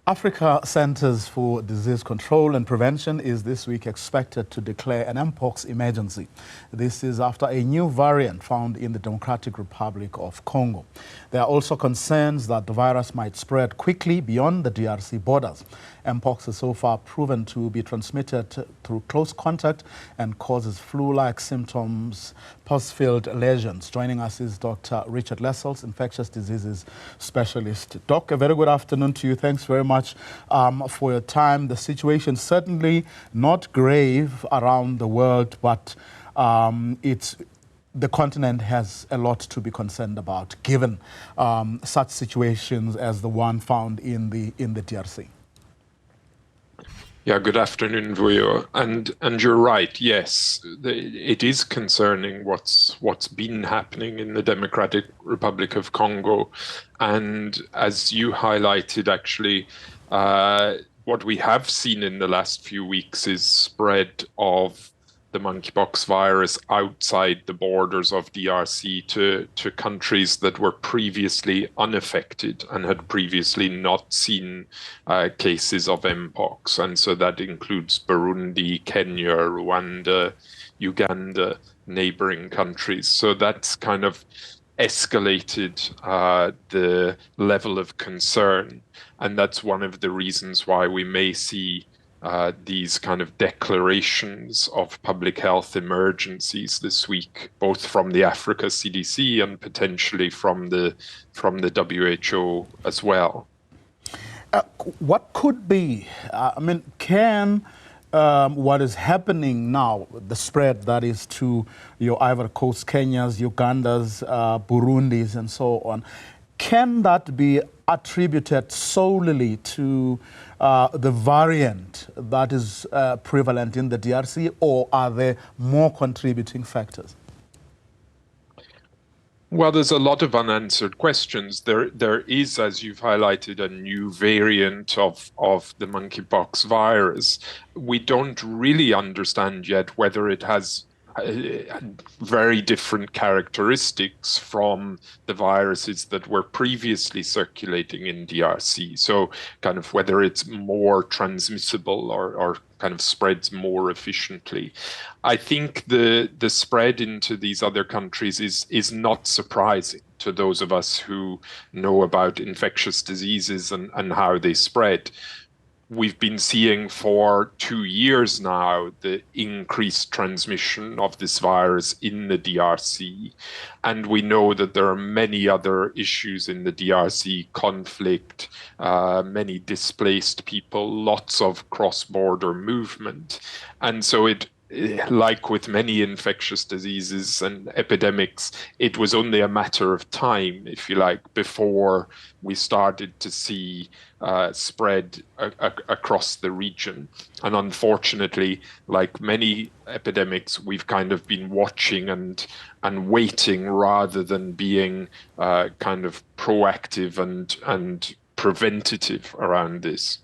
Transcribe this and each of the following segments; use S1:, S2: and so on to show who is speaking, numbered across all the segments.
S1: Africa Centers for Disease Control and Prevention is this week expected to declare an Mpox emergency. This is after a new variant found in the Democratic Republic of Congo. There are also concerns that the virus might spread quickly beyond the DRC borders. Mpox is so far proven to be transmitted through close contact and causes flu-like symptoms, pus-filled lesions. Joining us is Dr. Richard Lessells, infectious diseases specialist. Doc, a very good afternoon to you. Thanks very much for your time. The situation certainly not grave around the world, but the continent has a lot to be concerned about, given such situations as the one found in the DRC.
S2: Yeah, good afternoon, Vuyo. And you're right. Yes, it is concerning what's been happening in the Democratic Republic of Congo, and as you highlighted, actually, what we have seen in the last few weeks is spread of the monkeypox virus outside the borders of DRC to countries that were previously unaffected and had previously not seen cases of Mpox. And so that includes Burundi, Kenya, Rwanda, Uganda, neighboring countries. So that's kind of escalated the level of concern. And that's one of the reasons why we may see these kind of declarations of public health emergencies this week, both from the Africa CDC and potentially from the WHO as well.
S1: What could be, can what is happening now, the spread that is to your Ivory Coast, Kenyas, Ugandas, Burundis, and so on, can that be attributed solely to the variant that is prevalent in the DRC, or are there more contributing factors?
S2: Well, there's a lot of unanswered questions. There is, as you've highlighted, a new variant of the monkeypox virus. We don't really understand yet whether it has very different characteristics from the viruses that were previously circulating in DRC. So kind of whether it's more transmissible or kind of spreads more efficiently. I think the spread into these other countries is not surprising to those of us who know about infectious diseases and how they spread. We've been seeing for 2 years now the increased transmission of this virus in the DRC. And we know that there are many other issues in the DRC, conflict, many displaced people, lots of cross-border movement. And so like with many infectious diseases and epidemics, it was only a matter of time, if you like, before we started to see spread across the region. And unfortunately, like many epidemics, we've kind of been watching and waiting rather than being kind of proactive and preventative around this.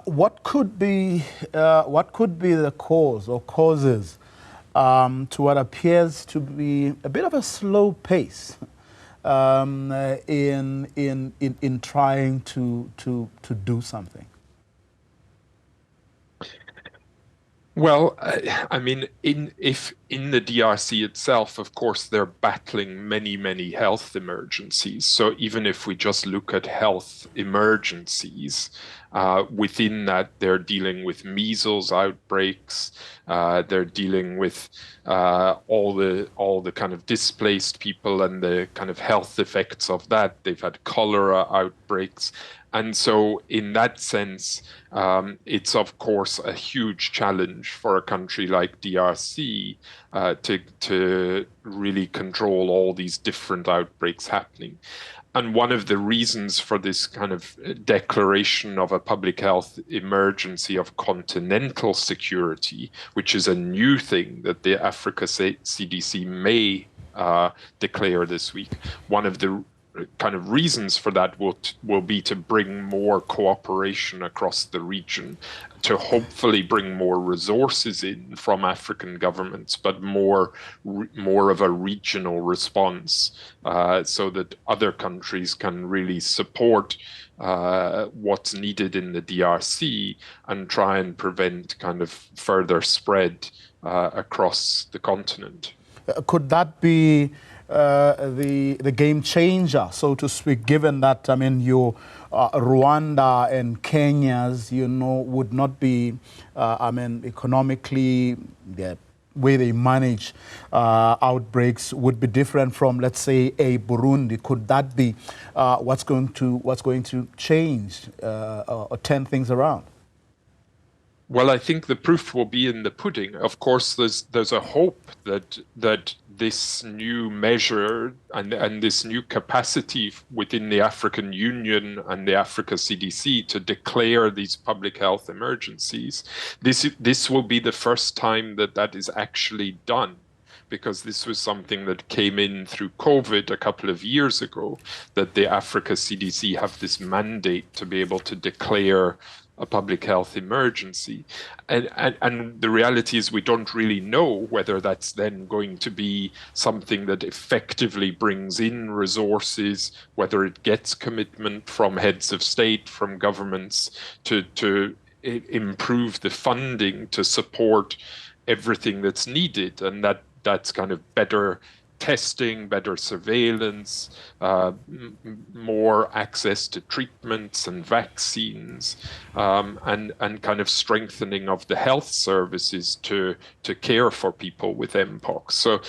S1: What could be the cause or causes to what appears to be a bit of a slow pace in trying to do something?
S2: Well, I mean, in the DRC itself, of course, they're battling many health emergencies. So even if we just look at health emergencies, within that, they're dealing with measles outbreaks. They're dealing with all the kind of displaced people and the kind of health effects of that. They've had cholera outbreaks. And so in that sense, it's of course a huge challenge for a country like DRC to really control all these different outbreaks happening. And one of the reasons for this kind of declaration of a public health emergency of continental security, which is a new thing that the Africa CDC may declare this week, one of the kind of reasons for that will be to bring more cooperation across the region, to hopefully bring more resources in from African governments, but more of a regional response, so that other countries can really support what's needed in the DRC and try and prevent kind of further spread across the continent.
S1: Could that be the game changer, so to speak, given that, I mean, your Rwanda and Kenya's, would not be, economically, the way they manage outbreaks would be different from, let's say, a Burundi? Could that be what's going to change or turn things around?
S2: Well, I think the proof will be in the pudding. Of course, there's a hope that this new measure and this new capacity within the African Union and the Africa CDC to declare these public health emergencies, this will be the first time that is actually done, because this was something that came in through COVID a couple of years ago, that the Africa CDC have this mandate to be able to declare a public health emergency. And the reality is we don't really know whether that's then going to be something that effectively brings in resources, whether it gets commitment from heads of state, from governments to improve the funding to support everything that's needed. And that's kind of better testing, better surveillance, more access to treatments and vaccines, and kind of strengthening of the health services to care for people with Mpox. So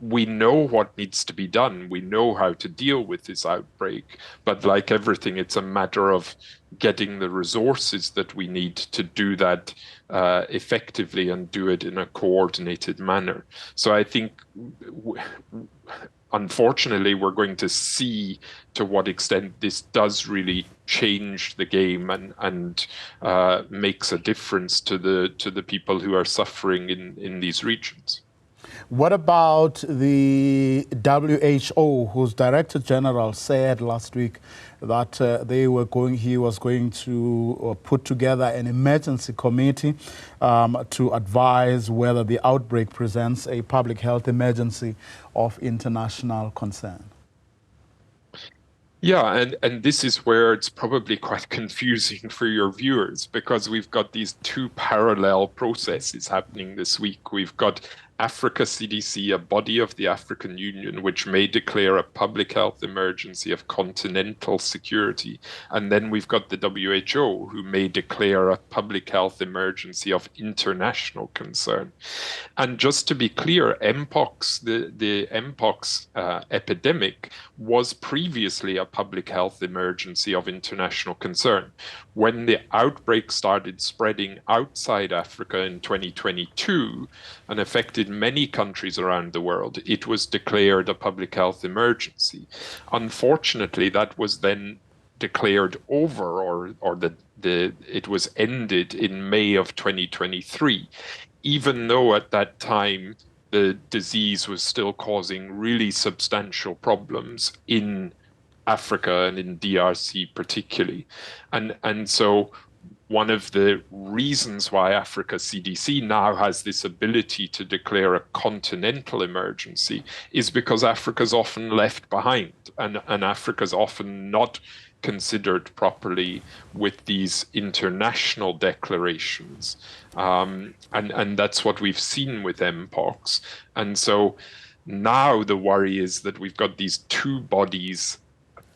S2: we know what needs to be done. We know how to deal with this outbreak, but like everything, it's a matter of getting the resources that we need to do that effectively and do it in a coordinated manner. So I think, unfortunately, we're going to see to what extent this does really change the game and makes a difference to the people who are suffering in these regions.
S1: What about the WHO, whose Director General said last week that he was going to put together an emergency committee to advise whether the outbreak presents a public health emergency of international concern?
S2: Yeah, and this is where it's probably quite confusing for your viewers, because we've got these two parallel processes happening this week. We've got Africa CDC, a body of the African Union, which may declare a public health emergency of continental security. And then we've got the WHO, who may declare a public health emergency of international concern. And just to be clear, Mpox, the Mpox epidemic was previously a public health emergency of international concern. When the outbreak started spreading outside Africa in 2022 and affected many countries around the world, it was declared a public health emergency. Unfortunately, that was then declared over, or it was ended in May of 2023, even though at that time the disease was still causing really substantial problems in Africa and in DRC particularly. And so one of the reasons why Africa CDC now has this ability to declare a continental emergency is because Africa's often left behind, and Africa's often not considered properly with these international declarations. And that's what we've seen with Mpox. And so now the worry is that we've got these two bodies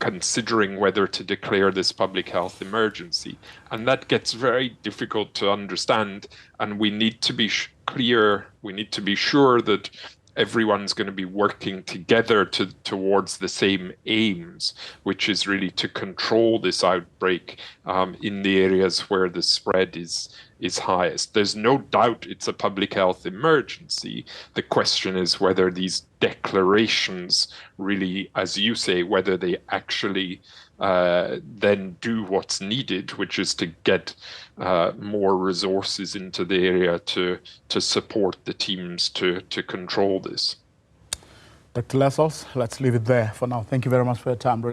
S2: considering whether to declare this public health emergency. And that gets very difficult to understand. And we need to be clear, we need to be sure that everyone's going to be working together towards the same aims, which is really to control this outbreak in the areas where the spread is highest. There's no doubt it's a public health emergency. The question is whether these declarations really, as you say, whether they actually then do what's needed, which is to get more resources into the area to support the teams to control this.
S1: Dr. Lessells, let's leave it there for now. Thank you very much for your time.